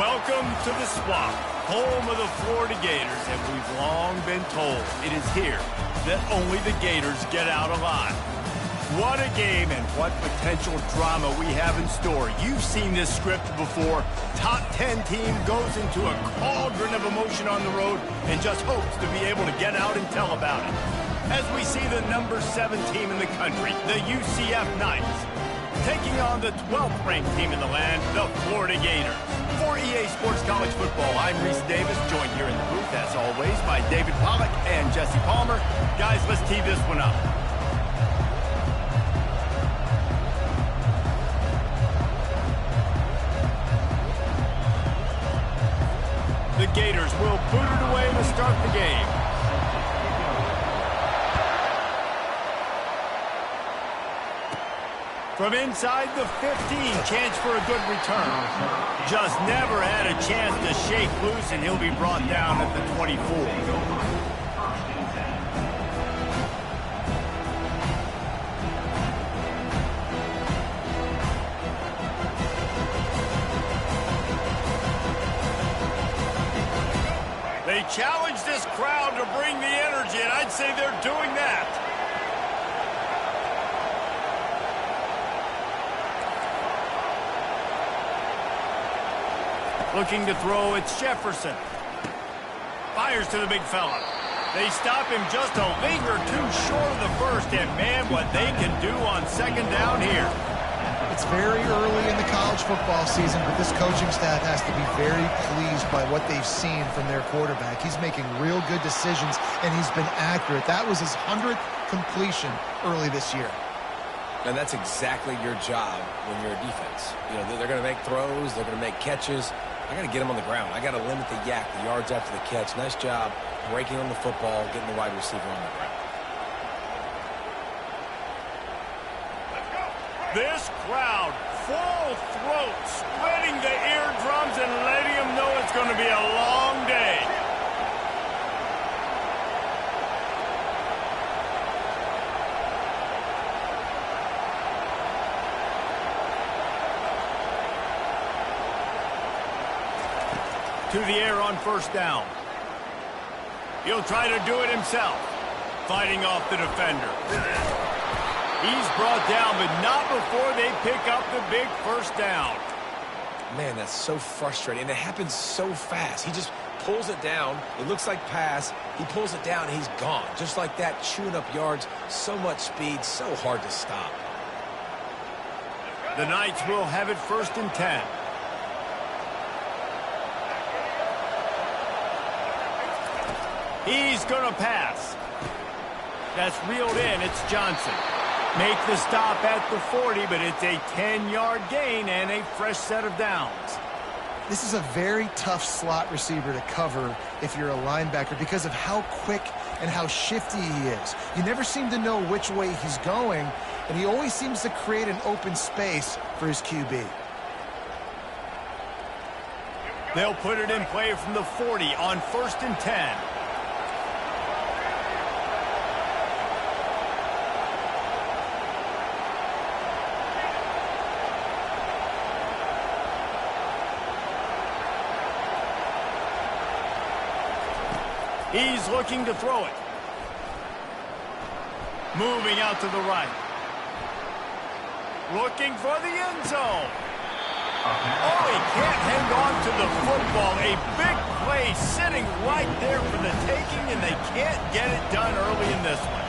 Welcome to the Swamp, home of the Florida Gators, and we've long been told it is here that only the Gators get out alive. What a game and what potential drama we have in store. You've seen this script before. Top 10 team goes into a cauldron of emotion on the road and just hopes to be able to get out and tell about it. As we see the number 7 team in the country, the UCF Knights, taking on the 12th ranked team in the land, the Florida Gators. For EA Sports College Football, I'm Reese Davis, joined here in the booth, as always, by David Pollack and Jesse Palmer. Guys, let's tee this one up. The Gators will boot it away to start the game. From inside the 15, chance for a good return. Just never had a chance to shake loose, and he'll be brought down at the 24. They challenge this crowd to bring the energy, and I'd say they're doing that. Looking to throw, it's Jefferson. Fires to the big fella. They stop him just a linger too short of the first, and man, what they can do on second down here. It's very early in the college football season, but this coaching staff has to be very pleased by what they've seen from their quarterback. He's making real good decisions, and he's been accurate. That was his 100th completion early this year. And that's exactly your job when you're a defense. You know, they're going to make throws, they're going to make catches. I got to get them on the ground. I got to limit the yak, the yards after the catch. Nice job breaking on the football, getting the wide receiver on the ground. This crowd, full throat, splitting the eardrums and letting them know it's going to be a long day. To the air on first down. He'll try to do it himself, fighting off the defender. He's brought down, but not before they pick up the big first down. Man, that's so frustrating, and it happens so fast. He just pulls it down. It looks like pass. He pulls it down, and he's gone. Just like that, chewing up yards. So much speed, so hard to stop. The Knights will have it first and 10. He's going to pass. That's reeled in. It's Johnson. Make the stop at the 40, but it's a 10-yard gain and a fresh set of downs. This is a very tough slot receiver to cover if you're a linebacker because of how quick and how shifty he is. You never seem to know which way he's going, and he always seems to create an open space for his QB. They'll put it in play from the 40 on first and 10. He's looking to throw it. Moving out to the right. Looking for the end zone. Oh, he can't hang on to the football. A big play sitting right there for the taking, and they can't get it done early in this one.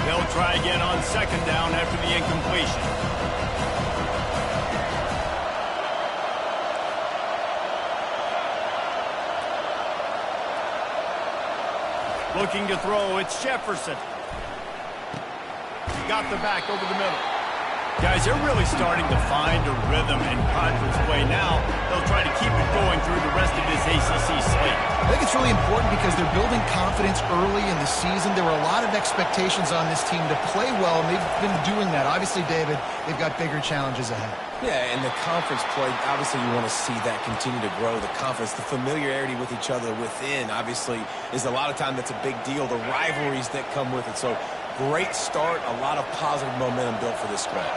They'll try again on second down after the incompletion. Looking to throw, it's Jefferson. Got the back over the middle. Guys, they're really starting to find a rhythm in conference play now. They'll try to keep it going through the rest of this ACC slate. I think it's really important because they're building confidence early in the season. There were a lot of expectations on this team to play well, and they've been doing that. Obviously, David, they've got bigger challenges ahead. Yeah, and the conference play, obviously you want to see that continue to grow, the confidence, the familiarity with each other within, obviously, is a lot of time that's a big deal, the rivalries that come with it. So, great start, a lot of positive momentum built for this squad.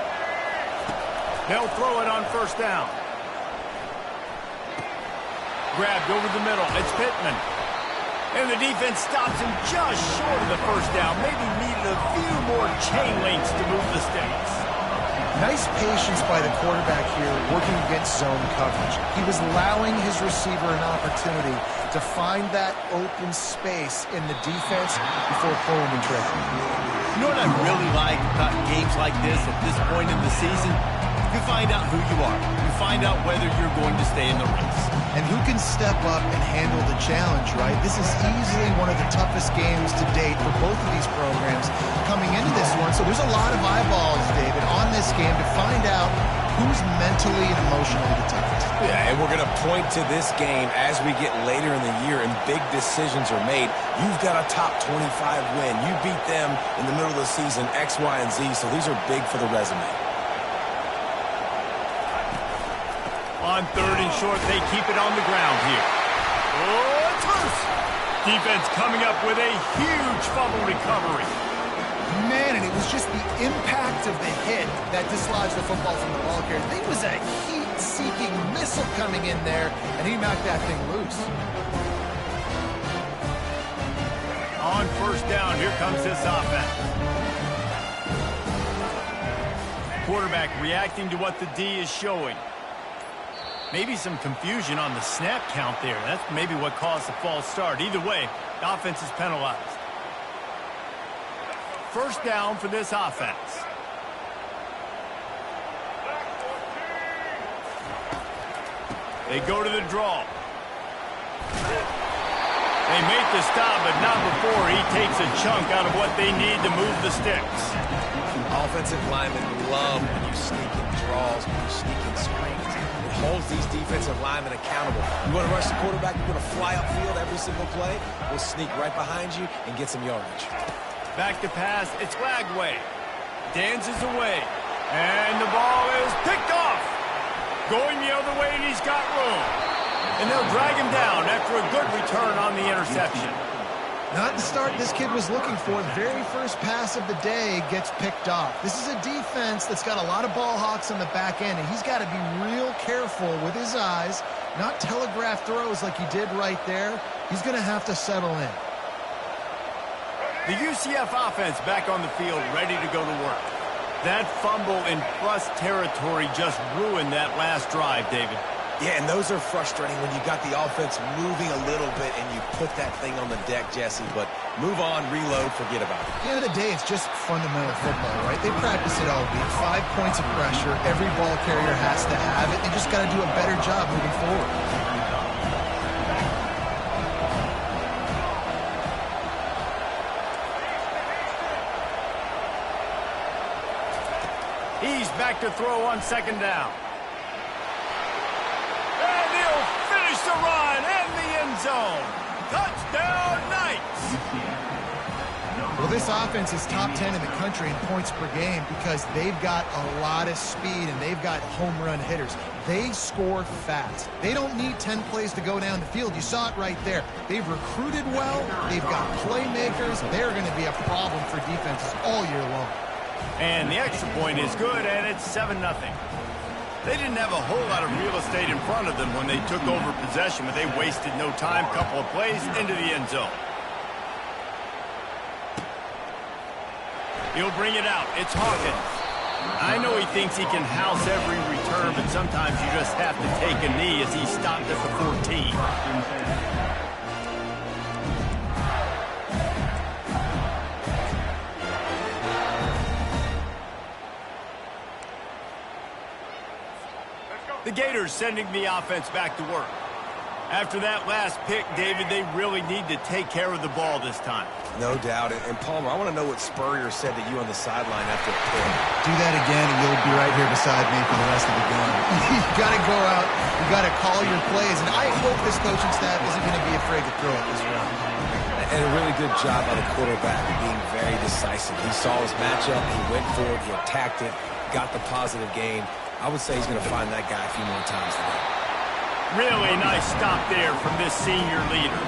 They'll throw it on first down. Grabbed over the middle. It's Pittman. And the defense stops him just short of the first down. Maybe needed a few more chain links to move the sticks. Nice patience by the quarterback here working against zone coverage. He was allowing his receiver an opportunity to find that open space in the defense before pulling the trigger. You know what I really like about games like this at this point in the season? You find out who you are. You find out whether you're going to stay in the race. And who can step up and handle the challenge, right? This is easily one of the toughest games to date for both of these programs coming into this one. So there's a lot of eyeballs, David, on this game to find out who's mentally and emotionally the toughest. Yeah, and we're going to point to this game as we get later in the year and big decisions are made. You've got a top 25 win. You beat them in the middle of the season, X, Y, and Z, so these are big for the resume. On third and short, they keep it on the ground here. Oh, it's loose. Defense coming up with a huge fumble recovery. Man, and it was just the impact of the hit that dislodged the football from the ball carrier. There was a heat-seeking missile coming in there, and he knocked that thing loose. On first down, here comes this offense. Quarterback reacting to what the D is showing. Maybe some confusion on the snap count there. That's maybe what caused the false start. Either way, the offense is penalized. First down for this offense. They go to the draw. They make the stop, but not before he takes a chunk out of what they need to move the sticks. Offensive linemen love when you sneak in draws, when you sneak in screens. It holds these defensive linemen accountable. You want to rush the quarterback, you want to fly upfield every single play, we'll sneak right behind you and get some yardage. Back to pass, it's Lagway. Dances away, and the ball is picked off. Going the other way, and he's got room. And they'll drag him down after a good return on the interception. Not the start this kid was looking for. The very first pass of the day gets picked off. This is a defense that's got a lot of ball hawks on the back end, and he's got to be real careful with his eyes, not telegraph throws like he did right there. He's going to have to settle in. The UCF offense back on the field, ready to go to work. That fumble in plus territory just ruined that last drive, David. Yeah, and those are frustrating when you got the offense moving a little bit and you put that thing on the deck, Jesse. But move on, reload, forget about it. At the end of the day, it's just fundamental football, right? They practice it all week. 5 points of pressure. Every ball carrier has to have it. They just got to do a better job moving forward. He's back to throw on second down. And he'll finish the run in the end zone. Touchdown, Knights! Well, this offense is top 10 in the country in points per game because they've got a lot of speed and they've got home run hitters. They score fast. They don't need 10 plays to go down the field. You saw it right there. They've recruited well. They've got playmakers. They're going to be a problem for defenses all year long. And the extra point is good, and it's 7-0. They didn't have a whole lot of real estate in front of them when they took over possession, but they wasted no time. Couple of plays into the end zone. He'll bring it out. It's Hawkins. I know he thinks he can house every return, but sometimes you just have to take a knee as he stopped at the 14. The Gators sending the offense back to work. After that last pick, David, they really need to take care of the ball this time. No doubt. And Palmer, I want to know what Spurrier said to you on the sideline after the pick. Do that again, and you'll be right here beside me for the rest of the game. You got to go out. You got to call your plays. And I hope this coaching staff isn't going to be afraid to throw it this round. And a really good job by the quarterback of being very decisive. He saw his matchup. He went for it. He attacked it. Got the positive gain. I would say he's going to find that guy a few more times today. Really nice stop there from this senior leader.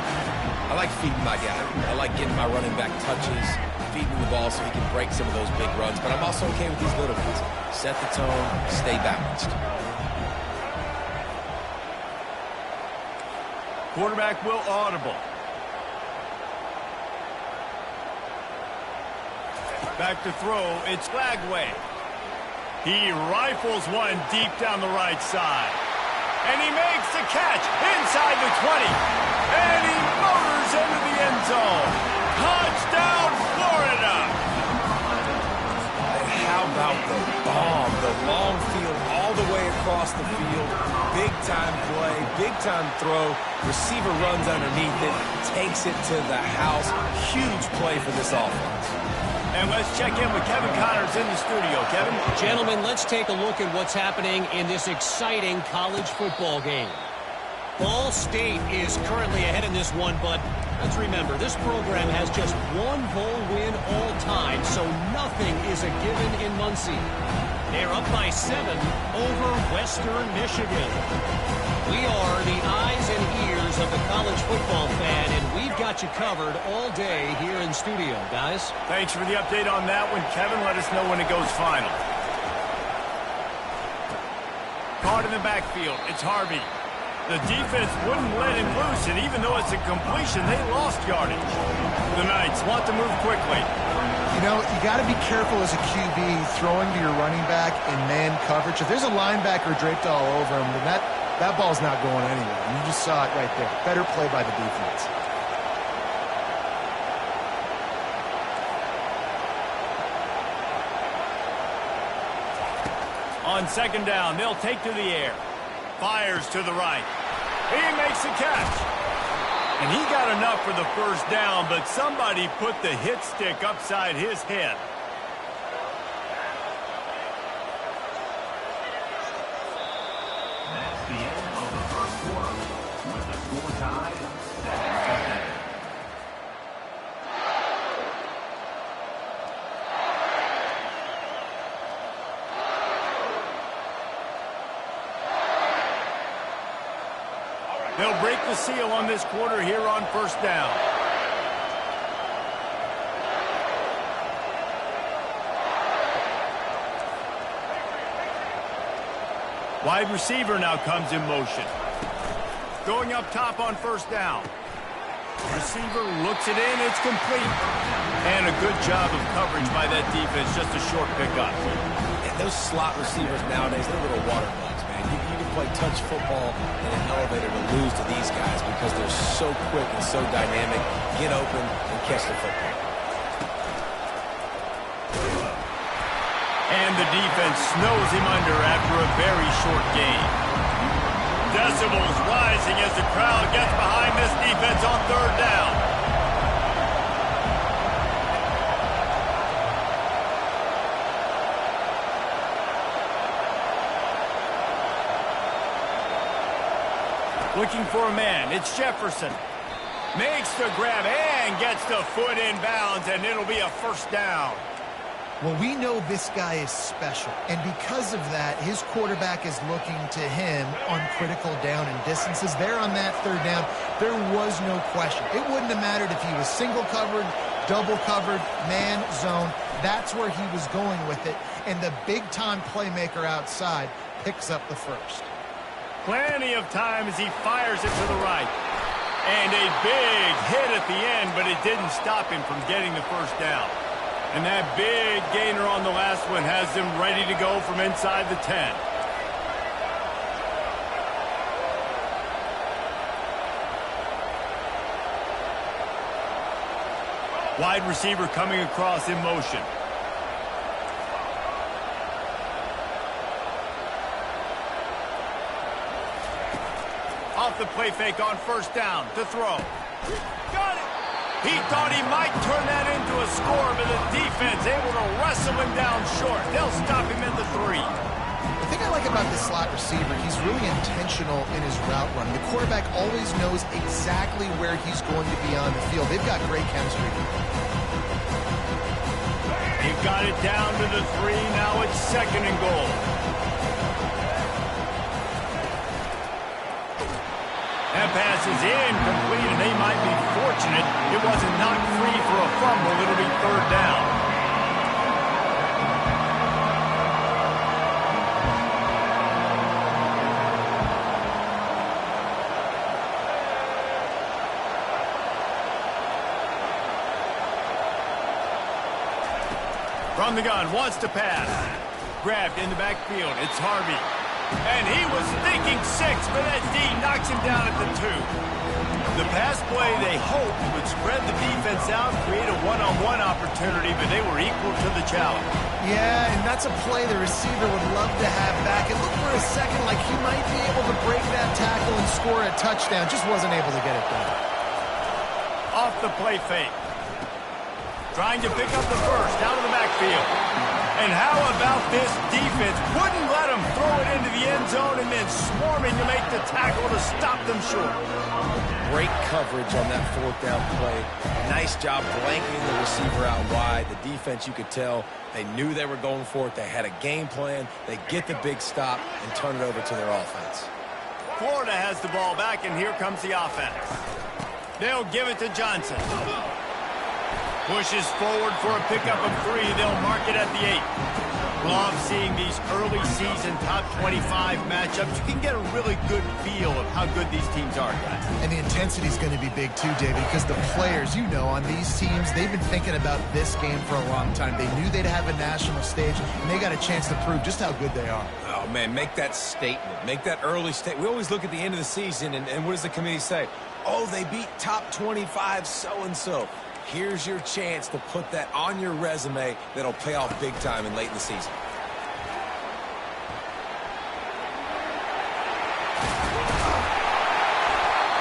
I like feeding my guy. I like getting my running back touches, feeding the ball so he can break some of those big runs. But I'm also okay with these little ones. Set the tone, stay balanced. Quarterback will audible. Back to throw, it's Lagway. He rifles one deep down the right side. And he makes the catch inside the 20. And he motors into the end zone. Touchdown, Florida! And how about the bomb? The long field all the way across the field. Big-time play, big-time throw. Receiver runs underneath it, takes it to the house. Huge play for this offense. And let's check in with Kevin Connors in the studio. Kevin? Gentlemen, let's take a look at what's happening in this exciting college football game. Ball State is currently ahead in this one, but let's remember, this program has just one bowl win all time, so nothing is a given in Muncie. They're up by 7 over Western Michigan. We are the eyes and ears of the college football fan, and we've got you covered all day here in studio, guys. Thanks for the update on that one, Kevin. Let us know when it goes final. Caught in the backfield. It's Harvey. The defense wouldn't let him loose, and even though it's a completion, they lost yardage. The Knights want to move quickly. You know, you got to be careful as a QB throwing to your running back in man coverage. If there's a linebacker draped all over him, then that ball's not going anywhere. And you just saw it right there. Better play by the defense. On second down, they'll take to the air. Fires to the right. He makes the catch. And he got enough for the first down, but somebody put the hit stick upside his head. That's the end of the first quarter with the score tied 7-7. They'll break the seal on this quarter here on first down. Wide receiver now comes in motion. Going up top on first down. Receiver looks it in, it's complete. And a good job of coverage by that defense, just a short pickup. And those slot receivers nowadays, they're little water bugs, man. You can play touch football in an elevator to lose to these guys because they're so quick and so dynamic. Get open and catch the football. And the defense snows him under after a very short gain. Decibels rising as the crowd gets behind this defense on third down. Looking for a man. It's Jefferson. Makes the grab and gets the foot in bounds, and it'll be a first down. Well, we know this guy is special, and because of that, his quarterback is looking to him on critical down and distances. There on that third down, there was no question. It wouldn't have mattered if he was single covered, double covered, man, zone. That's where he was going with it, and the big-time playmaker outside picks up the first. Plenty of time as he fires it to the right. And a big hit at the end, but it didn't stop him from getting the first down. And that big gainer on the last one has them ready to go from inside the 10. Wide receiver coming across in motion. Off the play fake on first down to throw. Got it! He thought he might turn that into a score, but the defense able to wrestle him down short. They'll stop him at the 3. The thing I like about this slot receiver, he's really intentional in his route run. The quarterback always knows exactly where he's going to be on the field. They've got great chemistry. He got it down to the 3. Now it's 2nd and goal. That pass is incomplete, and they might be fortunate it wasn't knocked free for a fumble. It'll be 3rd down. From the gun, wants to pass. Grabbed in the backfield. It's Harvey. And he was thinking 6, but that D knocks him down at the 2. The pass play they hoped would spread the defense out, create a one-on-one opportunity, but they were equal to the challenge. Yeah, and that's a play the receiver would love to have back. It looked for a second like he might be able to break that tackle and score a touchdown. Just wasn't able to get it done. Off the play fake. Trying to pick up the first out of the backfield. And how about this defense? Wouldn't let him throw it into the end zone and then swarming to make the tackle to stop them short. Great coverage on that 4th down play. Nice job blanketing the receiver out wide. The defense, you could tell, they knew they were going for it. They had a game plan. They get the big stop and turn it over to their offense. Florida has the ball back, and here comes the offense. They'll give it to Johnson. Pushes forward for a pickup of 3. They'll mark it at the 8. Love seeing these early season top 25 matchups. You can get a really good feel of how good these teams are, guys. And the intensity is going to be big too, David, because the players, you know, on these teams, they've been thinking about this game for a long time. They knew they'd have a national stage, and they got a chance to prove just how good they are. Oh, man, make that statement. Make that early statement. We always look at the end of the season, and what does the committee say? Oh, they beat top 25 so-and-so. Here's your chance to put that on your resume that'll pay off big time and late in the season.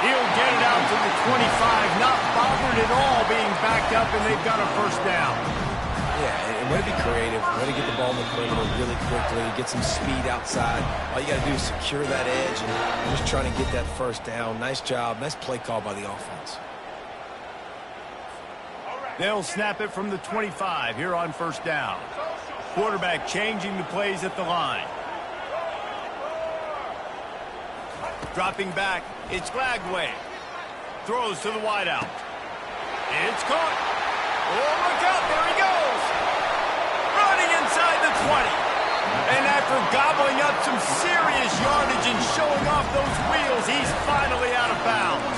He'll get it out to the 25, not bothered at all being backed up, and they've got a first down. Yeah, and way to be creative, way to get the ball in the perimeter really quickly, get some speed outside. All you got to do is secure that edge and just trying to get that first down. Nice job, nice play call by the offense. They'll snap it from the 25 here on first down. Quarterback changing the plays at the line. Dropping back, it's Glagway. Throws to the wideout. It's caught. Oh, look out, there he goes. Running inside the 20. And after gobbling up some serious yardage and showing off those wheels, he's finally out of bounds.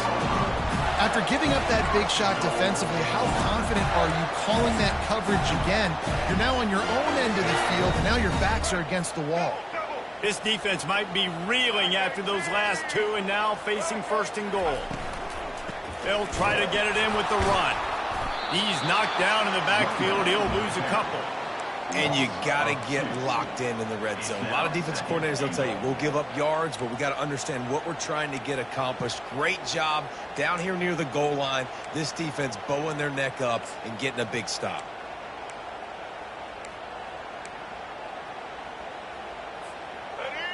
After giving up that big shot defensively, how confident are you calling that coverage again? You're now on your own end of the field, and now your backs are against the wall. This defense might be reeling after those last 2 and now facing 1st and goal. They'll try to get it in with the run. He's knocked down in the backfield. He'll lose a couple. And you got to get locked in the red zone. A lot of defensive coordinators, they'll tell you, we'll give up yards, but we got to understand what we're trying to get accomplished. Great job down here near the goal line. This defense bowing their neck up and getting a big stop.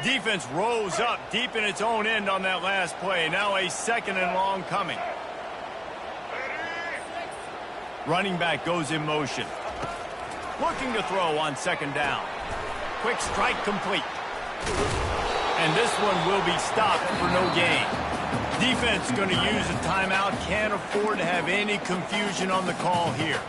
Defense rose up deep in its own end on that last play. Now a 2nd and long coming. Running back goes in motion. Looking to throw on 2nd down. Quick strike complete. And this one will be stopped for no gain. Defense going to use a timeout. Can't afford to have any confusion on the call here.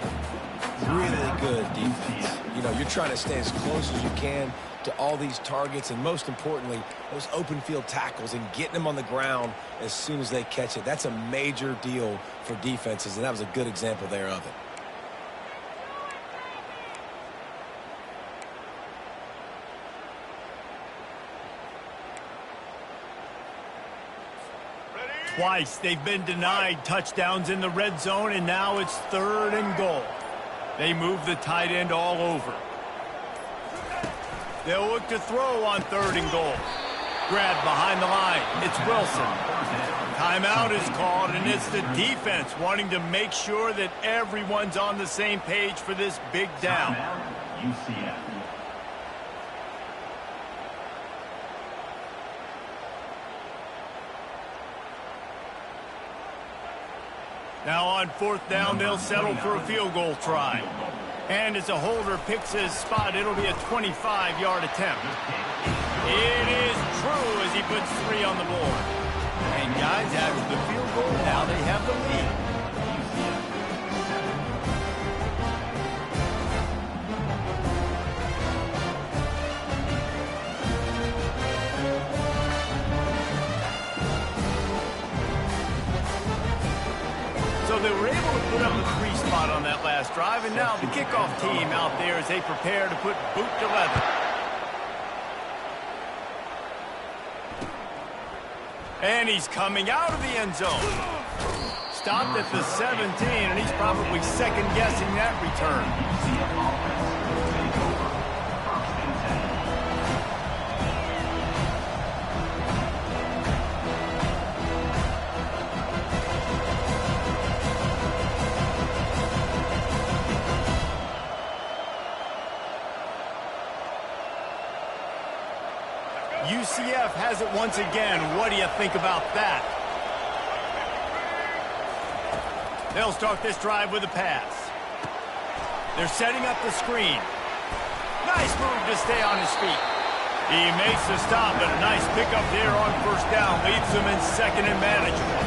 Really good defense. You know, you're trying to stay as close as you can to all these targets, and most importantly, those open field tackles and getting them on the ground as soon as they catch it. That's a major deal for defenses, and that was a good example there of it. Twice they've been denied touchdowns in the red zone, and now it's 3rd and goal. They move the tight end all over. They'll look to throw on 3rd and goal. Grabbed behind the line. It's Wilson. Timeout is called, and it's the defense wanting to make sure that everyone's on the same page for this big down. Timeout, UCF. Now on fourth down, they'll settle for a field goal try. And as a holder picks his spot, it'll be a 25-yard attempt. It is true as he puts 3 on the board. And guys, after the field goal, now they have the lead. So they were able to put up a 3 spot on that last drive, and now the kickoff team out there as they prepare to put boot to leather. And he's coming out of the end zone. Stopped at the 17, and he's probably second-guessing that return. UCF offense will take over. 1st and 10. UCF has it once again. What do you think about that? They'll start this drive with a pass. They're setting up the screen. Nice move to stay on his feet. He makes the stop, and a nice pickup there on first down. Leaves them in second and manageable.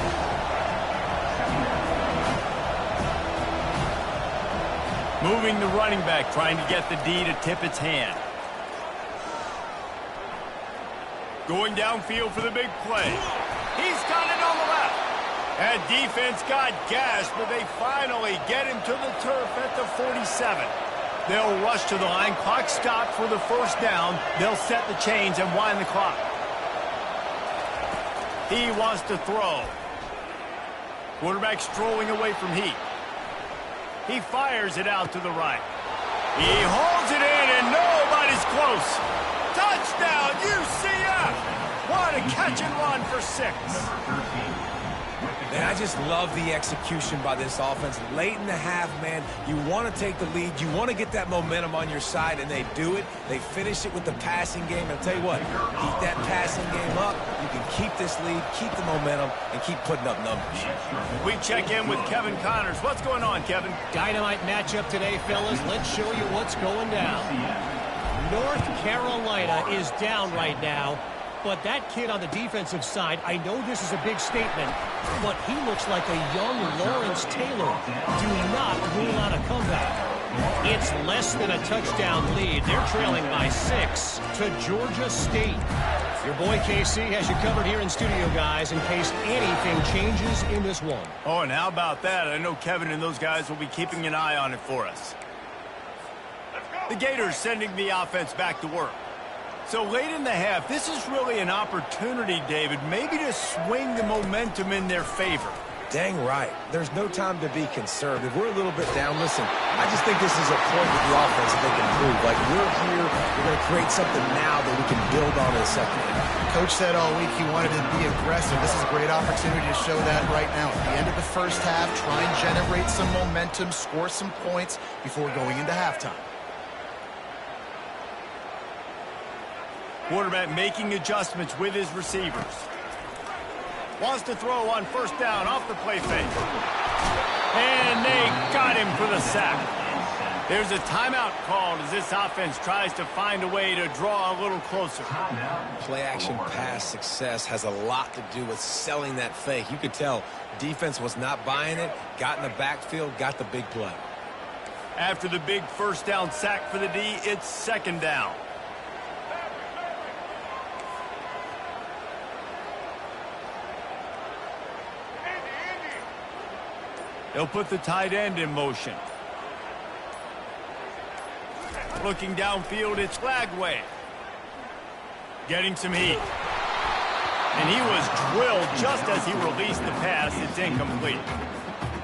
Moving the running back, trying to get the D to tip its hand. Going downfield for the big play. He's got it on the left. That defense got gashed, but they finally get him to the turf at the 47. They'll rush to the line. Clock stopped for the first down. They'll set the chains and wind the clock. He wants to throw. Quarterback strolling away from Heat. He fires it out to the right. He holds it in, and nobody's close. Touchdown, UCF! What a catch and run for 6. Man, I just love the execution by this offense. Late in the half, man, you want to take the lead. You want to get that momentum on your side, and they do it. They finish it with the passing game. And I'll tell you what, keep that passing game up. You can keep this lead, keep the momentum, and keep putting up numbers. We check in with Kevin Connors. What's going on, Kevin? Dynamite matchup today, fellas. Let's show you what's going down. North Carolina is down right now, but that kid on the defensive side, I know this is a big statement, but he looks like a young Lawrence Taylor. Do not rule out a comeback. It's less than a touchdown lead. They're trailing by 6 to Georgia State. Your boy KC has you covered here in studio, guys, in case anything changes in this one. Oh, and how about that? I know Kevin and those guys will be keeping an eye on it for us. The Gators sending the offense back to work. So late in the half, this is really an opportunity, David, maybe to swing the momentum in their favor. Dang right. There's no time to be conservative. We're a little bit down. Listen, I just think this is a point with the offense that they can improve. Like, we're here, we're going to create something now that we can build on in the second half. Coach said all week he wanted to be aggressive. This is a great opportunity to show that right now. At the end of the first half, try and generate some momentum, score some points before going into halftime. Quarterback making adjustments with his receivers. Wants to throw on first down off the play fake. And they got him for the sack. There's a timeout called as this offense tries to find a way to draw a little closer. Play-action pass success has a lot to do with selling that fake. You could tell defense was not buying it, got in the backfield, got the big play. After the big first down sack for the D, it's second down. They'll put the tight end in motion. Looking downfield, it's Lagway. Getting some heat. And he was drilled just as he released the pass. It's incomplete.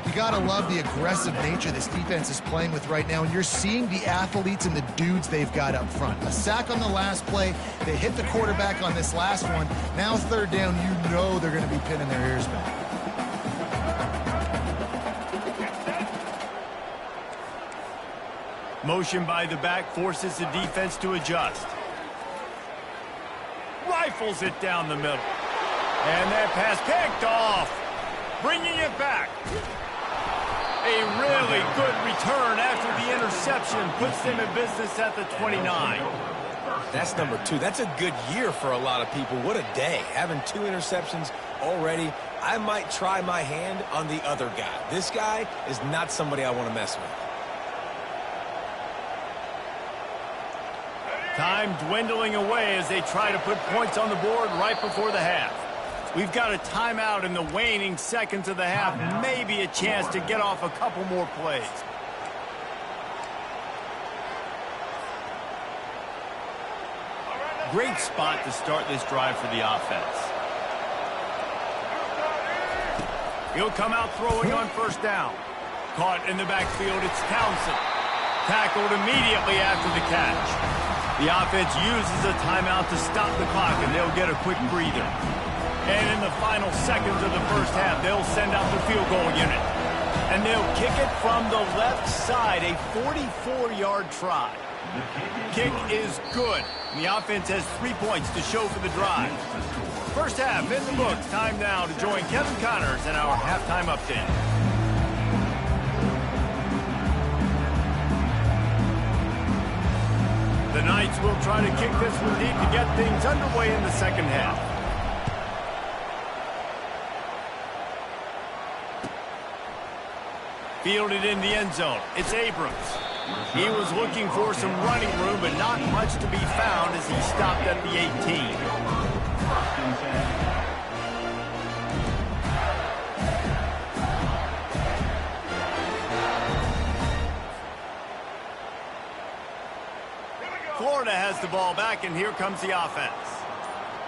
You got to love the aggressive nature this defense is playing with right now, and you're seeing the athletes and the dudes they've got up front. A sack on the last play. They hit the quarterback on this last one. Now third down, you know they're going to be pinning their ears back. Motion by the back forces the defense to adjust. Rifles it down the middle. And that pass picked off. Bringing it back. A really good return after the interception puts them in business at the 29. That's number 2. That's a good year for a lot of people. What a day. Having 2 interceptions already. I might try my hand on the other guy. This guy is not somebody I want to mess with. Time dwindling away as they try to put points on the board right before the half. We've got a timeout in the waning seconds of the half. Maybe a chance to get off a couple more plays. Great spot to start this drive for the offense. He'll come out throwing on first down. Caught in the backfield, it's Townsend. Tackled immediately after the catch. The offense uses a timeout to stop the clock, and they'll get a quick breather. And in the final seconds of the first half, they'll send out the field goal unit. And they'll kick it from the left side, a 44-yard try. Kick is good. The offense has 3 points to show for the drive. First half in the books. Time now to join Kevin Connors in our halftime update. The Knights will try to kick this one deep to get things underway in the second half. Fielded in the end zone. It's Abrams. He was looking for some running room, but not much to be found as he stopped at the 18. Florida has the ball back, and here comes the offense.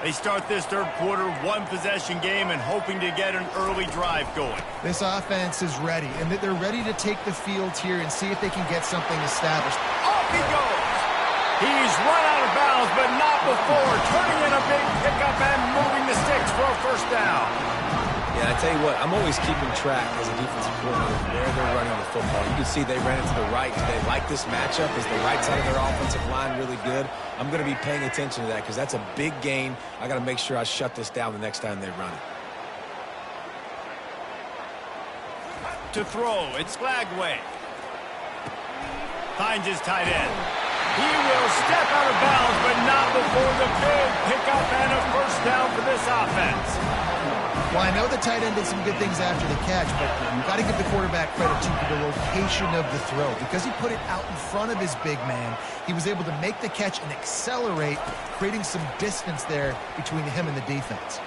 They start this third quarter, one-possession game, and hoping to get an early drive going. This offense is ready, and they're ready to take the field here and see if they can get something established. Off he goes! He's run out of bounds, but not before turning in a big pickup and moving the sticks for a first down. Yeah, I tell you what, I'm always keeping track as a defensive coordinator where they're running the football. You can see they ran it to the right. They like this matchup. Is the right side of their offensive line really good? I'm going to be paying attention to that because that's a big gain. I got to make sure I shut this down the next time they run it. To throw, it's Lagway. Finds his tight end. He will step out of bounds, but not before the big pickup and a first down for this offense. Well, I know the tight end did some good things after the catch, but you've got to give the quarterback credit to the location of the throw. Because he put it out in front of his big man, he was able to make the catch and accelerate, creating some distance there between him and the defense.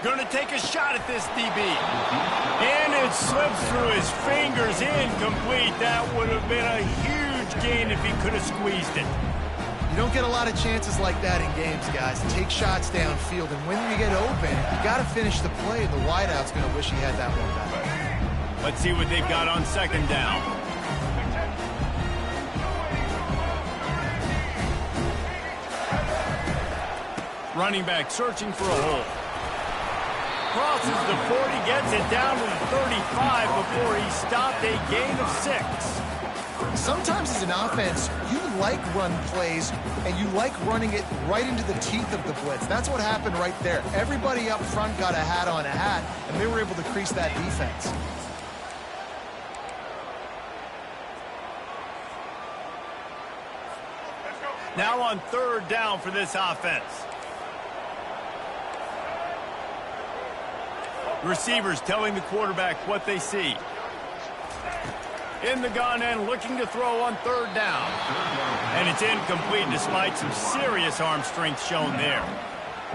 Going to take a shot at this DB. And it slips through his fingers, incomplete. That would have been a huge gain if he could have squeezed it. You don't get a lot of chances like that in games, guys. Take shots downfield, and when you get open, you got to finish the play. The wideout's going to wish he had that one back. Let's see what they've got on second down. Running back searching for a hole. Crosses the 40, gets it down to the 35 before he stopped, a gain of 6. Sometimes as an offense, you like run plays, and you like running it right into the teeth of the blitz. That's what happened right there. Everybody up front got a hat on a hat, and they were able to crease that defense. Now on third down for this offense. Receivers telling the quarterback what they see. In the gun and looking to throw on third down. And it's incomplete despite some serious arm strength shown there.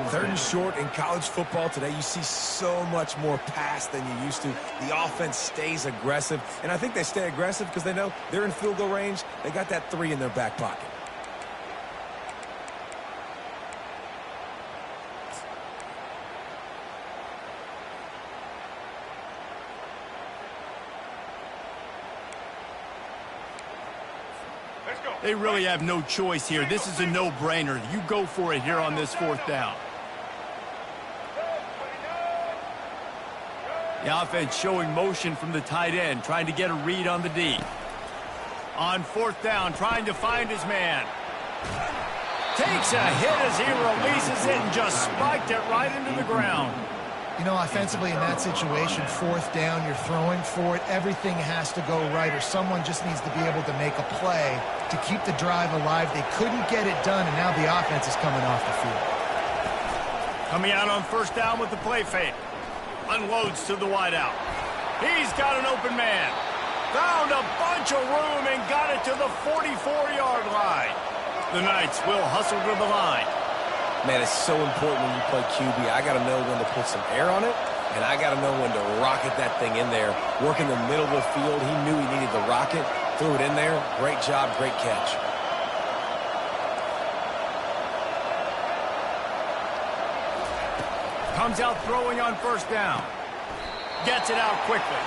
Third and short in college football today, you see so much more pass than you used to. The offense stays aggressive, and I think they stay aggressive because they know they're in field goal range. They got that 3 in their back pocket. They really have no choice here. This is a no-brainer. You go for it here on this 4th down. The offense showing motion from the tight end, trying to get a read on the D. On 4th down, trying to find his man. Takes a hit as he releases it and just spiked it right into the ground. You know, offensively in that situation, 4th down, you're throwing for it. Everything has to go right, or someone just needs to be able to make a play to keep the drive alive. They couldn't get it done, and now the offense is coming off the field. Coming out on 1st down with the play fake. Unloads to the wideout. He's got an open man. Found a bunch of room and got it to the 44-yard line. The Knights will hustle to the line. Man, it's so important when you play QB. I got to know when to put some air on it, and I got to know when to rocket that thing in there. Work in the middle of the field. He knew he needed the rocket. Threw it in there. Great job, great catch. Comes out throwing on 1st down. Gets it out quickly.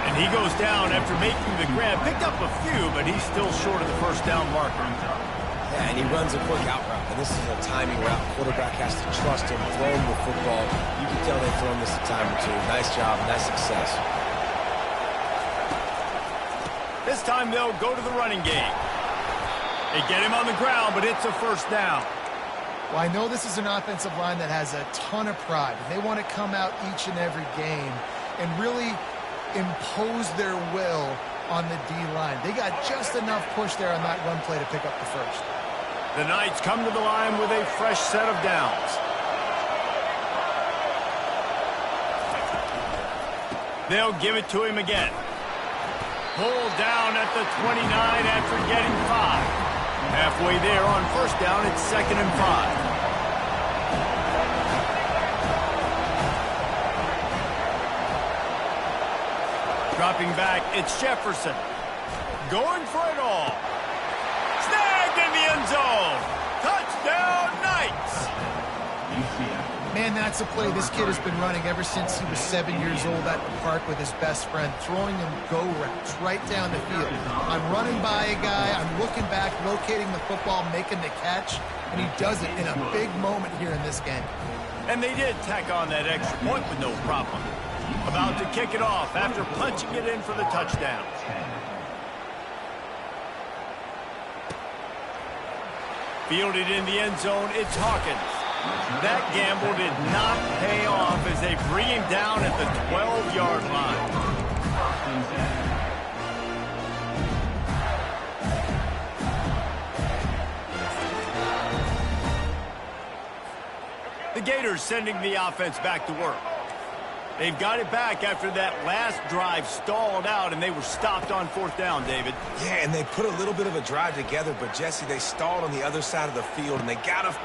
And he goes down after making the grab. Picked up a few, but he's still short of the 1st down marker. Yeah, and he runs a quick out route. And this is a timing route. Quarterback has to trust him, throw him the football. You can tell they've thrown this a time or two. Nice job, nice success. This time they'll go to the running game. They get him on the ground, but it's a 1st down. Well, I know this is an offensive line that has a ton of pride, and they want to come out each and every game and really impose their will on the D-line. They got just enough push there on that run play to pick up the 1st. The Knights come to the line with a fresh set of downs. They'll give it to him again. Pulled down at the 29 after getting 5. Halfway there on 1st down, it's 2nd and 5. Dropping back, it's Jefferson. Going for it all. Snagged in the end zone. Touchdown, Knights. Man, that's a play this kid has been running ever since he was 7 years old at the park with his best friend, throwing him go routes right down the field. I'm running by a guy, I'm looking back, locating the football, making the catch, and he does it in a big moment here in this game. And they did tack on that extra point with no problem. About to kick it off after punching it in for the touchdown. Fielded in the end zone, it's Hawkins. That gamble did not pay off as they bring him down at the 12-yard line. The Gators sending the offense back to work. They've got it back after that last drive stalled out, and they were stopped on 4th down, David. Yeah, and they put a little bit of a drive together, but, Jesse, they stalled on the other side of the field, and they got to...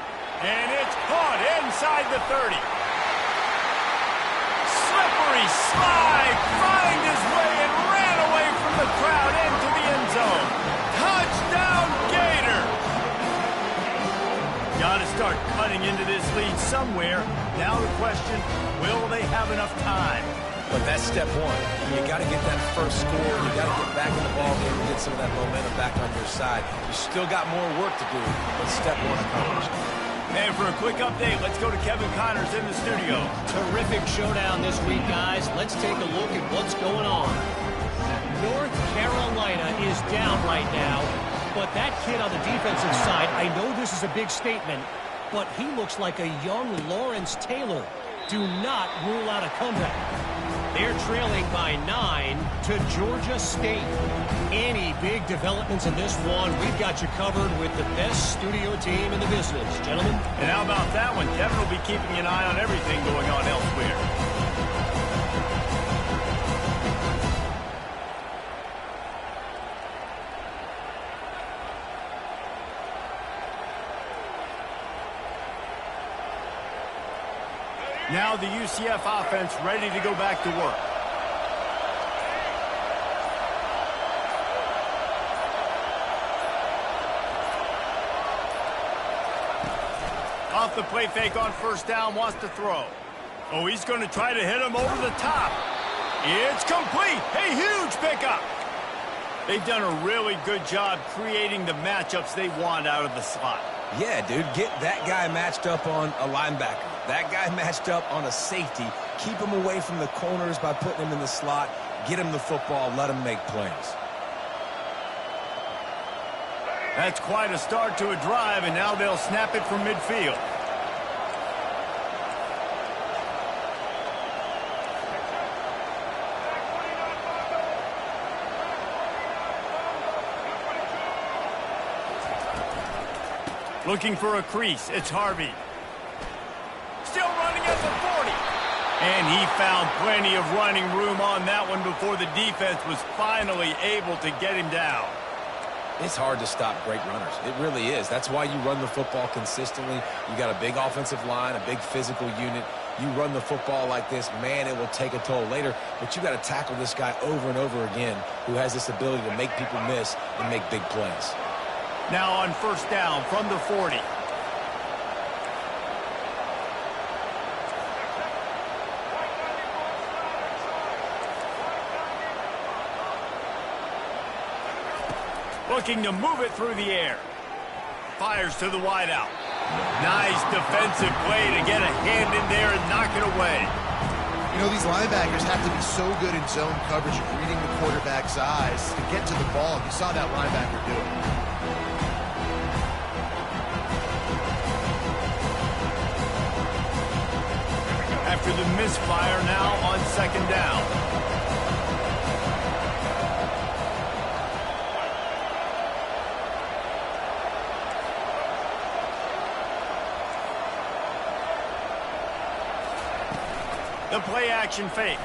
And it's caught inside the 30. Slippery slide, find his way and ran away from the crowd into the end zone. Touchdown, Gator! Got to start cutting into this lead somewhere. Now the question, will they have enough time? But that's step one. You got to get that first score. You got to get back in the ballgame and get some of that momentum back on your side. You still got more work to do, but step one accomplished. And for a quick update, let's go to Kevin Connors in the studio. Terrific showdown this week, guys. Let's take a look at what's going on. North Carolina is down right now, but that kid on the defensive side, I know this is a big statement, but he looks like a young Lawrence Taylor. Do not rule out a comeback. They're trailing by 9 to Georgia State. Any big developments in this one, we've got you covered with the best studio team in the business, gentlemen. And how about that one? Kevin will be keeping an eye on everything going on elsewhere. Now the UCF offense ready to go back to work. Off the play fake on 1st down, wants to throw. Oh, he's going to try to hit him over the top. It's complete. A huge pickup. They've done a really good job creating the matchups they want out of the slot. Yeah, dude, get that guy matched up on a linebacker. That guy matched up on a safety. Keep him away from the corners by putting him in the slot. Get him the football. Let him make plays. That's quite a start to a drive, and now they'll snap it from midfield. Looking for a crease. It's Harvey. Still running at the 40. And he found plenty of running room on that one before the defense was finally able to get him down. It's hard to stop great runners. It really is. That's why you run the football consistently. You got a big offensive line, a big physical unit. You run the football like this, man, it will take a toll later. But you got to tackle this guy over and over again who has this ability to make people miss and make big plays. Now on first down from the 40. Looking to move it through the air. Fires to the wideout. Nice defensive play to get a hand in there and knock it away. You know, these linebackers have to be so good in zone coverage of reading the quarterback's eyes to get to the ball. You saw that linebacker do it. After the misfire, now on second down. The play action fake.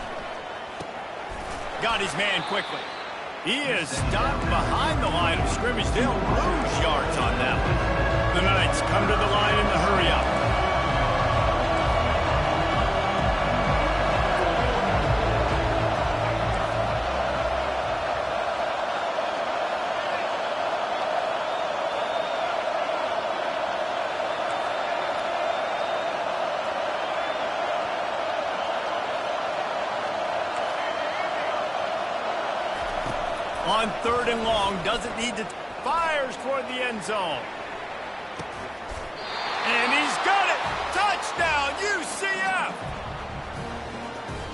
Got his man quickly. He is stopped behind the line of scrimmage. They'll lose yards on that one. The Knights come to the line in the hurry-up. On third and long, doesn't need to, fires toward the end zone. And he's got it! Touchdown, UCF!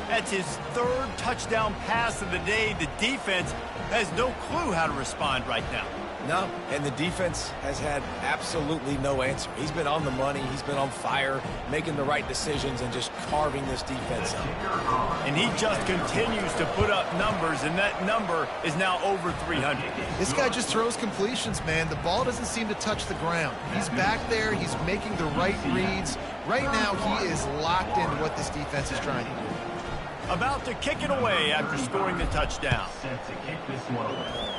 That's his third touchdown pass of the day. The defense has no clue how to respond right now. No, and the defense has had absolutely no answer. He's been on the money. He's been on fire, making the right decisions and just carving this defense up. And he just continues to put up numbers, and that number is now over 300. This guy just throws completions, man. The ball doesn't seem to touch the ground. He's back there. He's making the right reads. Right now, he is locked into what this defense is trying to do. About to kick it away after scoring the touchdown. Set to kick this one away.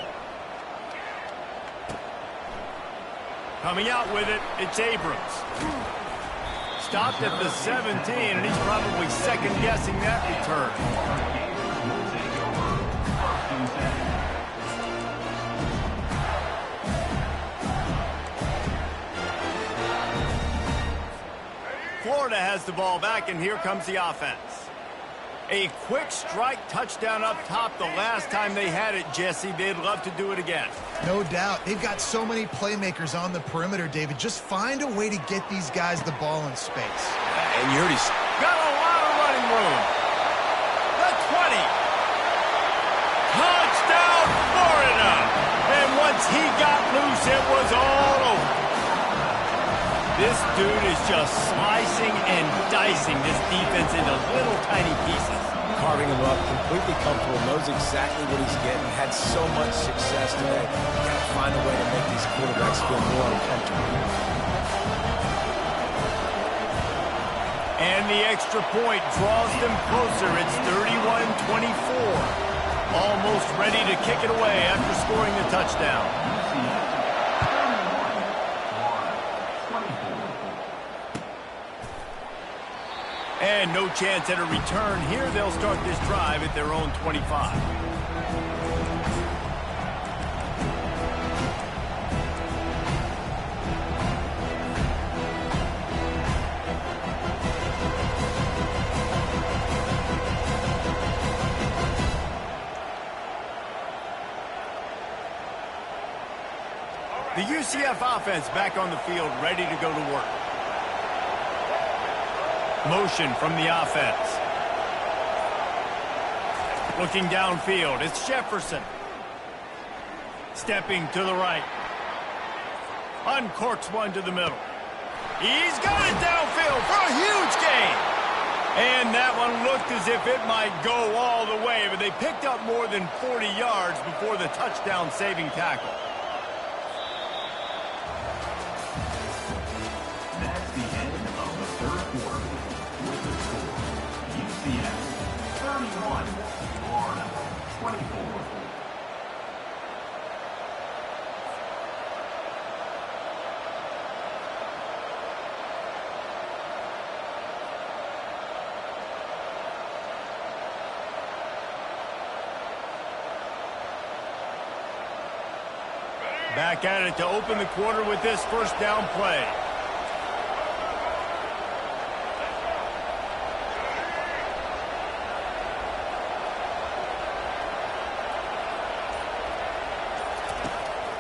Coming out with it, it's Abrams. Stopped at the 17, and he's probably second-guessing that return. Will take over. First and 10. Florida has the ball back, and here comes the offense. A quick strike touchdown up top the last time they had it, Jesse. They'd love to do it again. No doubt. They've got so many playmakers on the perimeter, David. Just find a way to get these guys the ball in space. And you already Got a lot of running room. The 20. Touchdown, Florida. And once he got loose, it was all over. This dude is just slicing and dicing this defense into little tiny pieces. carving him up, completely comfortable, knows exactly what he's getting, had so much success today. You got to find a way to make these quarterbacks feel more uncomfortable. And the extra point draws them closer. It's 31-24. Almost ready to kick it away after scoring the touchdown. And no chance at a return here. They'll start this drive at their own 25. The UCF offense back on the field, ready to go to work. Motion from the offense. Looking downfield, it's Jefferson. Stepping to the right. Uncorks one to the middle. He's got it downfield for a huge gain. And that one looked as if it might go all the way, but they picked up more than 40 yards before the touchdown-saving tackle. That's the end of the third quarter. With the score, UCF 31, Florida 24. Back at it to open the quarter with this first down play.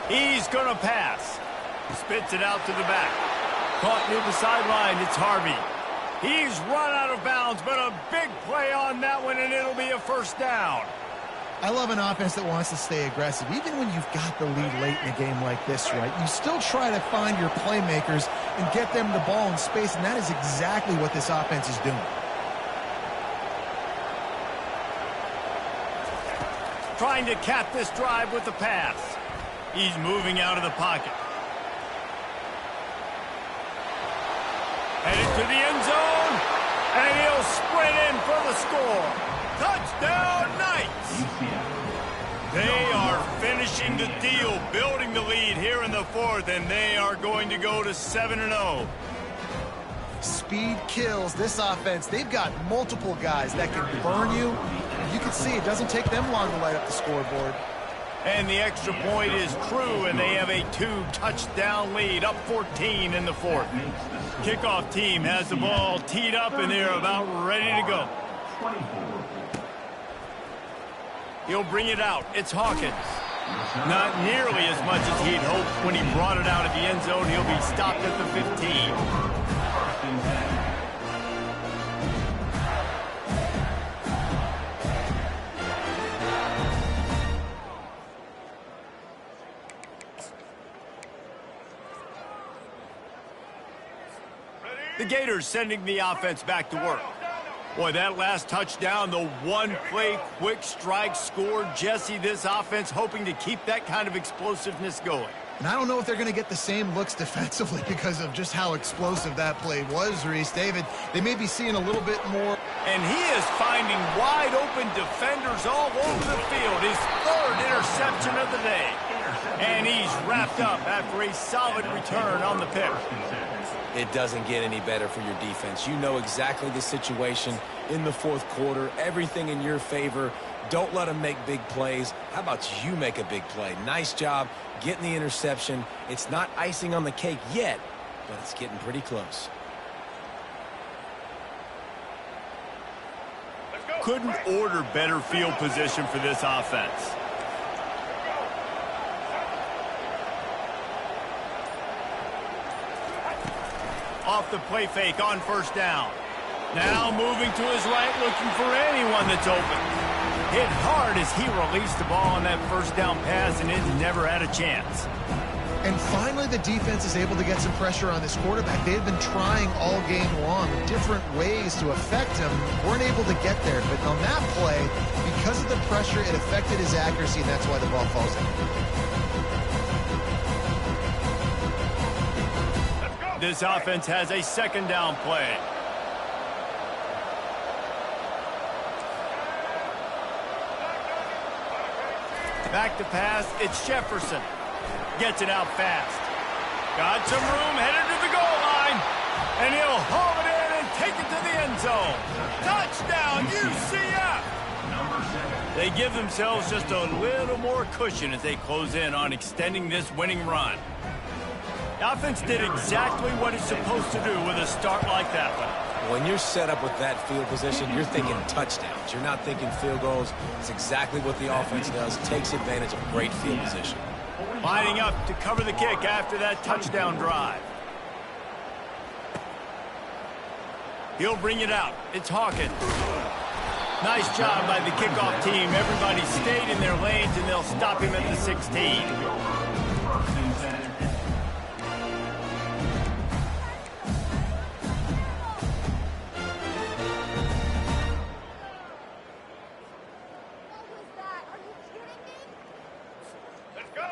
He's going to pass. Spits it out to the back. Caught near the sideline, it's Harvey. He's run out of bounds, but a big play on that one, and it'll be a first down. I love an offense that wants to stay aggressive. Even when you've got the lead late in a game like this, right, you still try to find your playmakers and get them the ball in space, and that is exactly what this offense is doing. Trying to cap this drive with the pass. He's moving out of the pocket. Headed to the end zone, and he'll sprint in for the score. Touchdown, Knights! They are finishing the deal, building the lead here in the fourth, and they are going to go to 7-0. Speed kills. This offense, they've got multiple guys that can burn you. You can see it doesn't take them long to light up the scoreboard. And the extra point is true, and they have a 2-touchdown lead, up 14 in the fourth. Kickoff team has the ball teed up, and they're about ready to go. He'll bring it out. It's Hawkins. Not nearly as much as he'd hoped when he brought it out at the end zone. He'll be stopped at the 15. The Gators sending the offense back to work. Boy, that last touchdown, the one-play quick strike score. Jesse, this offense hoping to keep that kind of explosiveness going. And I don't know if they're going to get the same looks defensively because of just how explosive that play was, Reese. David, they may be seeing a little bit more. And he is finding wide-open defenders all over the field. His third interception of the day. And he's wrapped up after a solid return on the pick. It doesn't get any better for your defense. You know exactly the situation in the fourth quarter. Everything in your favor. Don't let them make big plays. How about you make a big play? Nice job getting the interception. It's not icing on the cake yet, but it's getting pretty close. Couldn't order better field position for this offense. Off the play fake on first down. Now moving to his right, looking for anyone that's open. Hit hard as he released the ball on that first down pass, and it never had a chance. And finally, the defense is able to get some pressure on this quarterback. They had been trying all game long different ways to affect him. Weren't able to get there. But on that play, because of the pressure, it affected his accuracy, and that's why the ball falls in. This offense has a second down play. Back to pass, it's Jefferson. Gets it out fast. Got some room, headed to the goal line. And he'll haul it in and take it to the end zone. Touchdown, UCF! They give themselves just a little more cushion as they close in on extending this winning run. The offense did exactly what it's supposed to do with a start like that one. When you're set up with that field position, you're thinking touchdowns. You're not thinking field goals. It's exactly what the offense does. Takes advantage of great field position. Lining up to cover the kick after that touchdown drive. He'll bring it out. It's Hawkins. Nice job by the kickoff team. Everybody stayed in their lanes, and they'll stop him at the 16.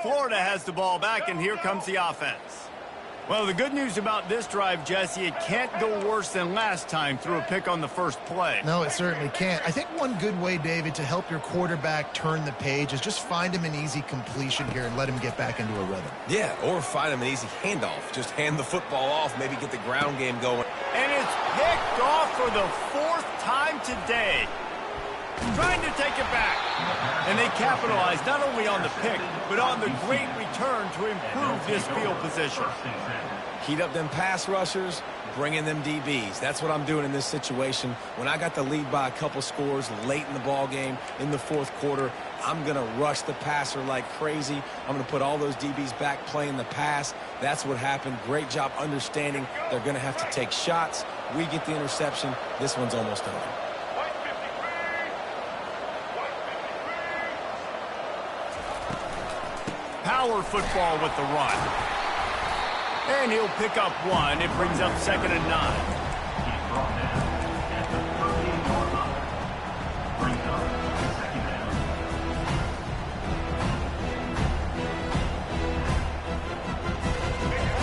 Florida has the ball back, and here comes the offense. Well, the good news about this drive, Jesse, it can't go worse than last time through a pick on the first play. No, it certainly can't. I think one good way, David, to help your quarterback turn the page is just find him an easy completion here and let him get back into a rhythm. Yeah, or find him an easy handoff. Just hand the football off, maybe get the ground game going. And it's picked off for the 4th time today. Trying to take it back. And they capitalized not only on the pick, but on the great return to improve this field position. Heat up them pass rushers, bring in them DBs. That's what I'm doing in this situation. When I got the lead by a couple scores late in the ball game, in the 4th quarter, I'm going to rush the passer like crazy. I'm going to put all those DBs back playing the pass. That's what happened. Great job understanding they're going to have to take shots. We get the interception. This one's almost over. Power football with the run. And he'll pick up 1. It brings up 2nd and 9. He's brought down at the 38-yard line. Brings up 2nd down.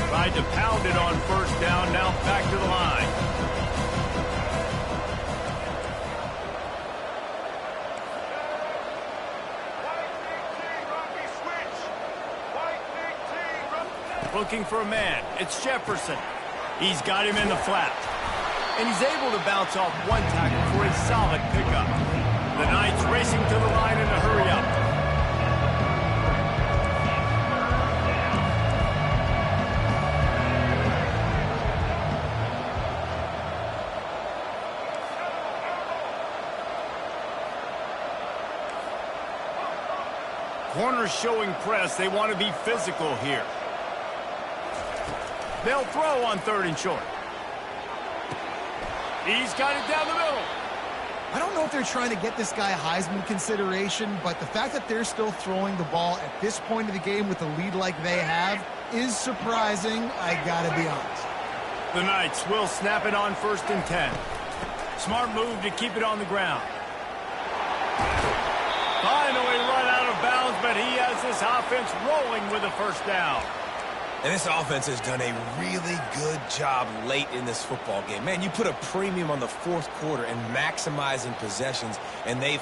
Tried to pound it on 1st down. Now back to the line. Looking for a man. It's Jefferson. He's got him in the flat. And he's able to bounce off 1 tackle for a solid pickup. The Knights racing to the line in a hurry-up. Corners showing press. They want to be physical here. They'll throw on 3rd and short. He's got it down the middle. I don't know if they're trying to get this guy Heisman consideration, but the fact that they're still throwing the ball at this point of the game with a lead like they have is surprising, I gotta be honest. The Knights will snap it on 1st and 10. Smart move to keep it on the ground. Finally run out of bounds, but he has this offense rolling with a 1st down. And this offense has done a really good job late in this football game. Man, you put a premium on the 4th quarter and maximizing possessions, and they've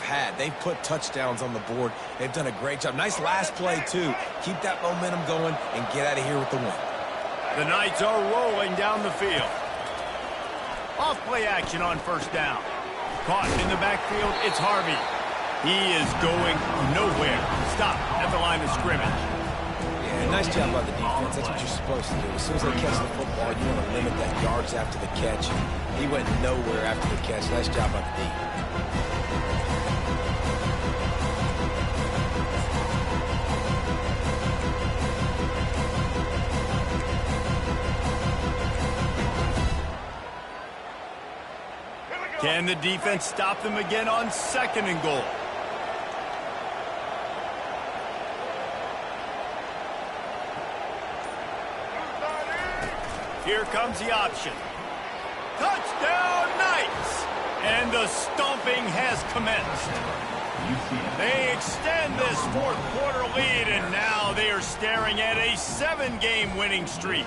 put touchdowns on the board. They've done a great job. Nice last play, too. Keep that momentum going and get out of here with the win. The Knights are rolling down the field. Off play action on 1st down. Caught in the backfield, it's Harvey. He is going nowhere. Stop at the line of scrimmage. Nice job by the defense. That's what you're supposed to do. As soon as they catch the football, you want to limit that yards after the catch. He went nowhere after the catch. Nice job by the D. Can the defense stop them again on 2nd and goal? Here comes the option. Touchdown, Knights! And the stomping has commenced. They extend this 4th quarter lead, and now they are staring at a 7-game winning streak.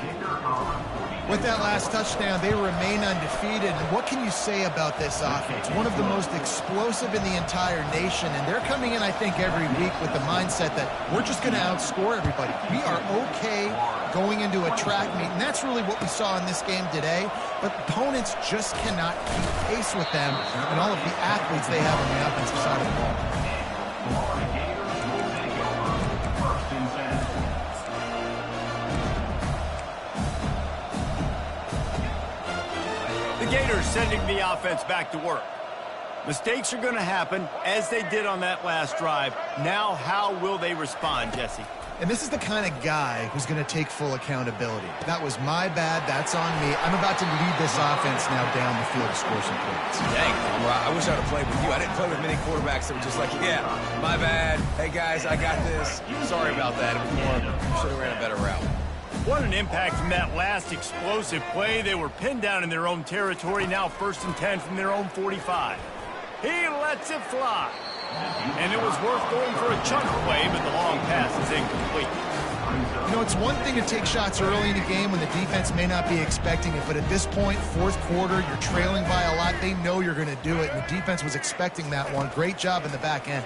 With that last touchdown, they remain undefeated. And what can you say about this offense? One of the most explosive in the entire nation. And they're coming in, I think, every week with the mindset that we're just going to outscore everybody. We are okay going into a track meet. And that's really what we saw in this game today. But opponents just cannot keep pace with them and all of the athletes they have on the offensive side of the ball. The Gators sending the offense back to work. Mistakes are going to happen, as they did on that last drive. Now, how will they respond, Jesse? And this is the kind of guy who's going to take full accountability. That was my bad. That's on me. I'm about to lead this offense now down the field to score some points. Dang, I wish I would have played with you. I didn't play with many quarterbacks that were just like, yeah, my bad. Hey, guys, I got this. Sorry about that. It was more, should have ran a better route. What an impact from that last explosive play. They were pinned down in their own territory, now 1st and 10 from their own 45. He lets it fly. And it was worth going for a chunk play, but the long pass is incomplete. You know, it's one thing to take shots early in the game when the defense may not be expecting it, but at this point, 4th quarter, you're trailing by a lot. They know you're going to do it, and the defense was expecting that one. Great job in the back end.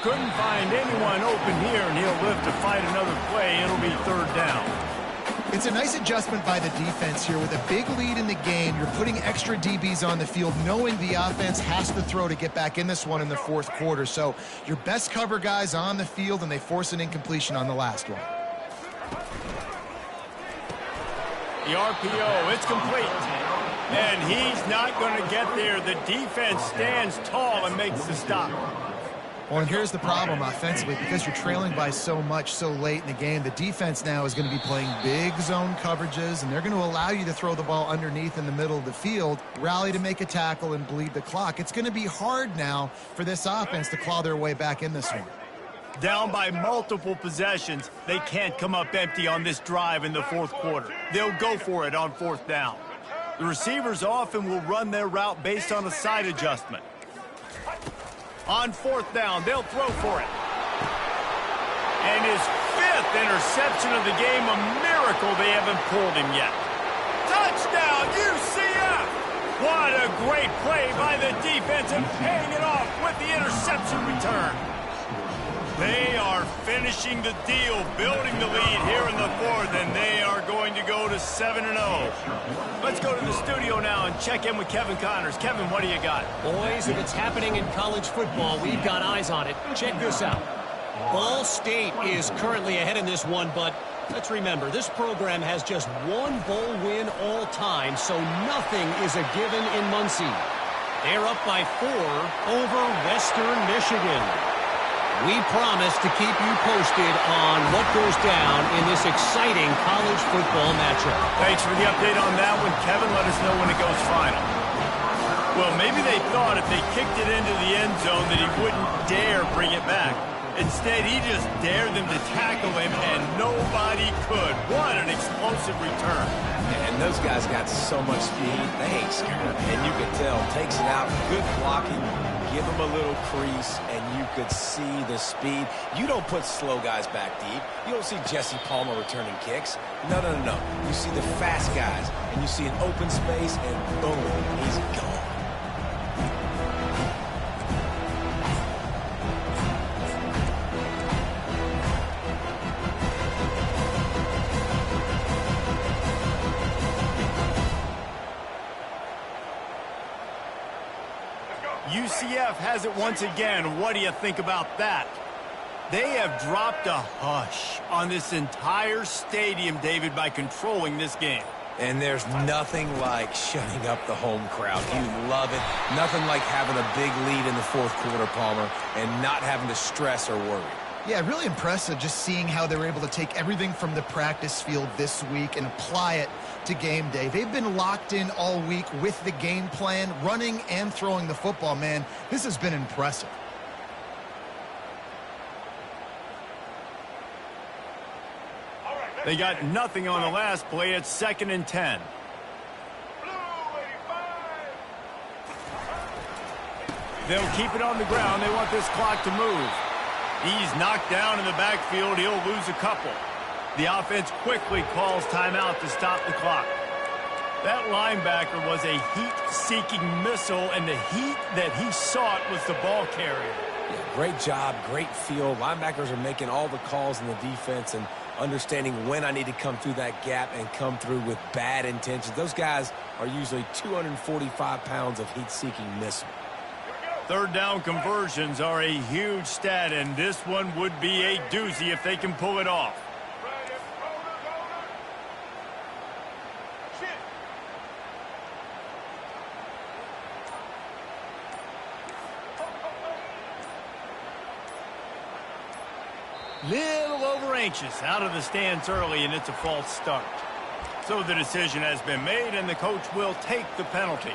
Couldn't find anyone open here, and he'll live to fight another play. It'll be 3rd down. It's a nice adjustment by the defense here. With a big lead in the game, you're putting extra DBs on the field, knowing the offense has to throw to get back in this one in the 4th quarter. So your best cover guys on the field, and they force an incompletion on the last one. The RPO, it's complete. And he's not going to get there. The defense stands tall and makes the stop. Well, and here's the problem offensively. Because you're trailing by so much so late in the game, the defense now is going to be playing big zone coverages, and they're going to allow you to throw the ball underneath in the middle of the field, rally to make a tackle, and bleed the clock. It's going to be hard now for this offense to claw their way back in this one. Down by multiple possessions, they can't come up empty on this drive in the 4th quarter. They'll go for it on 4th down. The receivers often will run their route based on a side adjustment. On 4th down, they'll throw for it. And his 5th interception of the game, a miracle they haven't pulled him yet. Touchdown, UCF! What a great play by the defense and paying it off with the interception return. They are finishing the deal, building the lead here in the 4th, and they are going to go to 7-0. Let's go to the studio now and check in with Kevin Connors. Kevin, what do you got? Boys, if it's happening in college football, we've got eyes on it. Check this out. Ball State is currently ahead in this one, but let's remember, this program has just one bowl win all time, so nothing is a given in Muncie. They're up by 4 over Western Michigan. We promise to keep you posted on what goes down in this exciting college football matchup. Thanks for the update on that one, Kevin. Let us know when it goes final. Well, maybe they thought if they kicked it into the end zone that he wouldn't dare bring it back. Instead, he just dared them to tackle him, and nobody could. What an explosive return. And those guys got so much speed, they ain't scared. And you can tell, takes it out, good blocking, give them a little crease, and you could see the speed. You don't put slow guys back deep. You don't see Jesse Palmer returning kicks. No, no, no, no. You see the fast guys, and you see an open space, and boom, he's gone. UCF has it once again. What do you think about that? They have dropped a hush on this entire stadium, David, by controlling this game. And there's nothing like shutting up the home crowd. You love it. Nothing like having a big lead in the 4th quarter, Palmer, and not having to stress or worry. Yeah, really impressive just seeing how they were able to take everything from the practice field this week and apply it to game day. They've been locked in all week with the game plan, running and throwing the football, man. This has been impressive. They got nothing on the last play. It's 2nd and 10. They'll keep it on the ground. They want this clock to move. He's knocked down in the backfield. He'll lose a couple. The offense quickly calls timeout to stop the clock. That linebacker was a heat-seeking missile, and the heat that he sought was the ball carrier. Yeah, great job, great feel. Linebackers are making all the calls in the defense and understanding when I need to come through that gap and come through with bad intentions. Those guys are usually 245 pounds of heat-seeking missile. 3rd down conversions are a huge stat, and this one would be a doozy if they can pull it off. Little over anxious out of the stands early, and it's a false start. So the decision has been made, and the coach will take the penalty.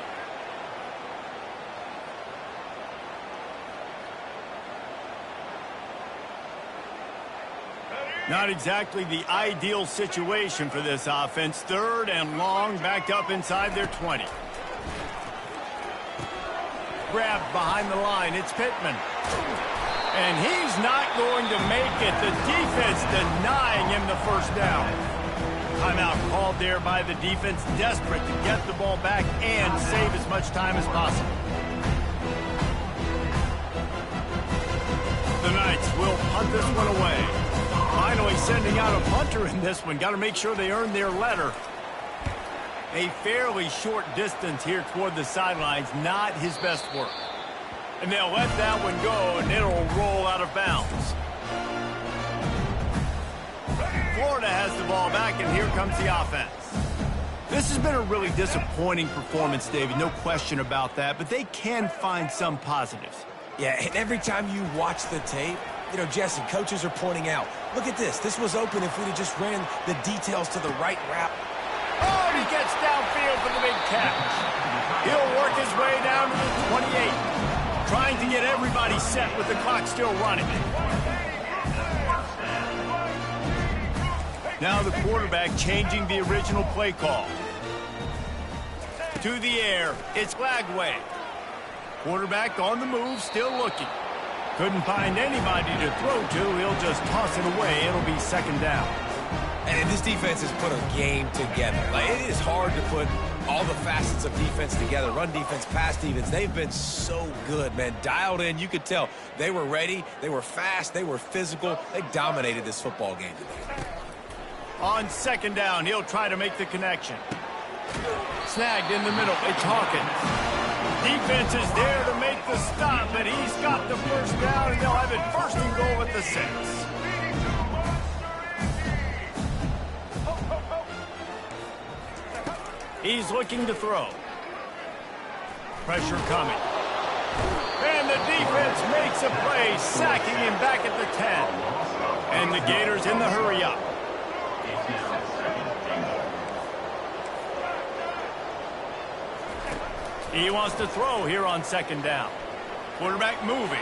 Not exactly the ideal situation for this offense. 3rd and long, backed up inside their 20. Grabbed behind the line, it's Pittman. And he's not going to make it. The defense denying him the first down. Timeout called there by the defense, desperate to get the ball back and save as much time as possible. The Knights will punt this one away. Finally sending out a punter in this one. Got to make sure they earn their letter. A fairly short distance here toward the sidelines. Not his best work. And they'll let that one go, and it'll roll out of bounds. Florida has the ball back, and here comes the offense. This has been a really disappointing performance, David. No question about that, but they can find some positives. Yeah, and every time you watch the tape, you know, Jesse, coaches are pointing out, look at this. This was open if we'd have just ran the details to the right route. Oh, and he gets downfield for the big catch. He'll work his way down to the 28, trying to get everybody set with the clock still running. Now the quarterback changing the original play call. To the air, it's Lagway. Quarterback on the move, still looking. Couldn't find anybody to throw to. He'll just toss it away. It'll be 2nd down. And this defense has put a game together. Like, it is hard to put all the facets of defense together. Run defense, pass defense. They've been so good, man. Dialed in. You could tell they were ready. They were fast. They were physical. They dominated this football game today. On 2nd down, he'll try to make the connection. Snagged in the middle. It's Hawkins. Defense is there to make the stop, but he's got the first down, and they'll have it 1st and goal at the 6. He's looking to throw. Pressure coming. And the defense makes a play, sacking him back at the 10. And the Gators in the hurry-up. He wants to throw here on 2nd down. Quarterback moving.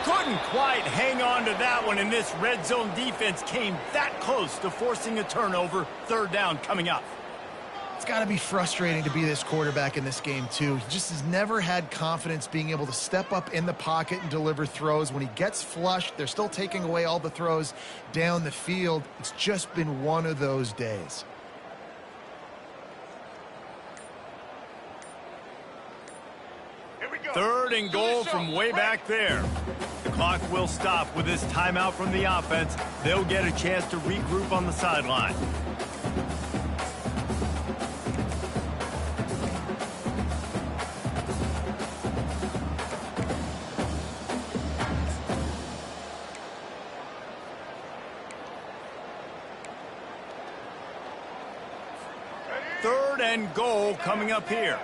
Couldn't quite hang on to that one, and this red zone defense came that close to forcing a turnover. 3rd down coming up. It's got to be frustrating to be this quarterback in this game, too. He just has never had confidence being able to step up in the pocket and deliver throws. When he gets flushed, they're still taking away all the throws down the field. It's just been one of those days. Third and goal from way back there. The clock will stop with this timeout from the offense. They'll get a chance to regroup on the sideline. Third and goal coming up here.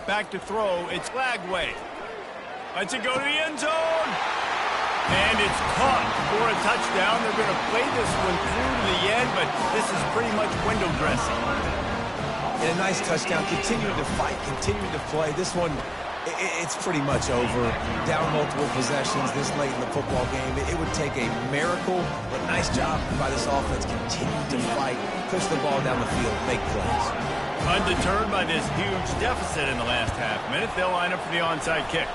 Back to throw, it's Lagway. Lets it go to the end zone. And it's caught for a touchdown. They're going to play this one through to the end, but this is pretty much window dressing. And a nice touchdown. Continuing to fight, continuing to play. This one, it's pretty much over. Down multiple possessions this late in the football game. It would take a miracle, but nice job by this offense. Continue to fight, push the ball down the field, make plays. Undeterred by this huge deficit in the last half-minute, they'll line up for the onside kick.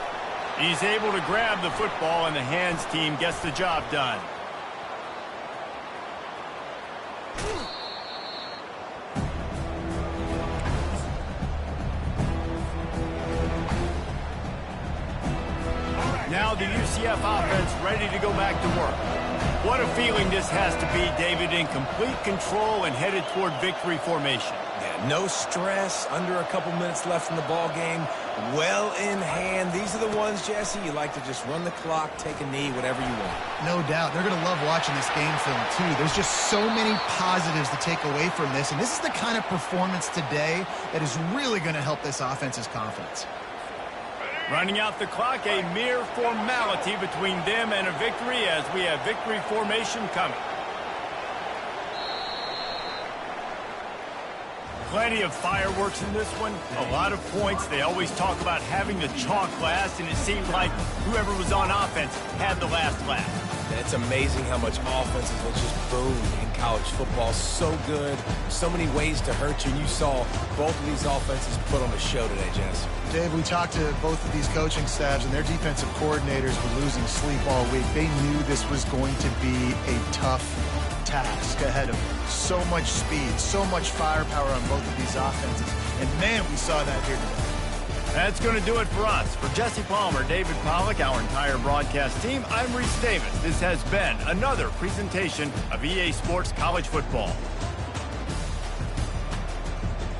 He's able to grab the football, and the hands team gets the job done. Now the UCF offense ready to go back to work. What a feeling this has to be, David, in complete control and headed toward victory formation. Yeah, no stress, under a couple minutes left in the ball game, well in hand. These are the ones, Jesse, you like to just run the clock, take a knee, whatever you want. No doubt. They're going to love watching this game film, too. There's just so many positives to take away from this, and this is the kind of performance today that is really going to help this offense's confidence. Running out the clock, a mere formality between them and a victory as we have victory formation coming. Plenty of fireworks in this one. A lot of points. They always talk about having the chalk last, and it seemed like whoever was on offense had the last laugh. It's amazing how much offenses will just boom in college football. So good. So many ways to hurt you. And you saw both of these offenses put on a show today, Jess. Dave, we talked to both of these coaching staffs, and their defensive coordinators were losing sleep all week. They knew this was going to be a tough task ahead of them. So much speed, so much firepower on both of these offenses. And, man, we saw that here today. That's going to do it for us. For Jesse Palmer, David Pollack, our entire broadcast team, I'm Reese Davis. This has been another presentation of EA Sports College Football.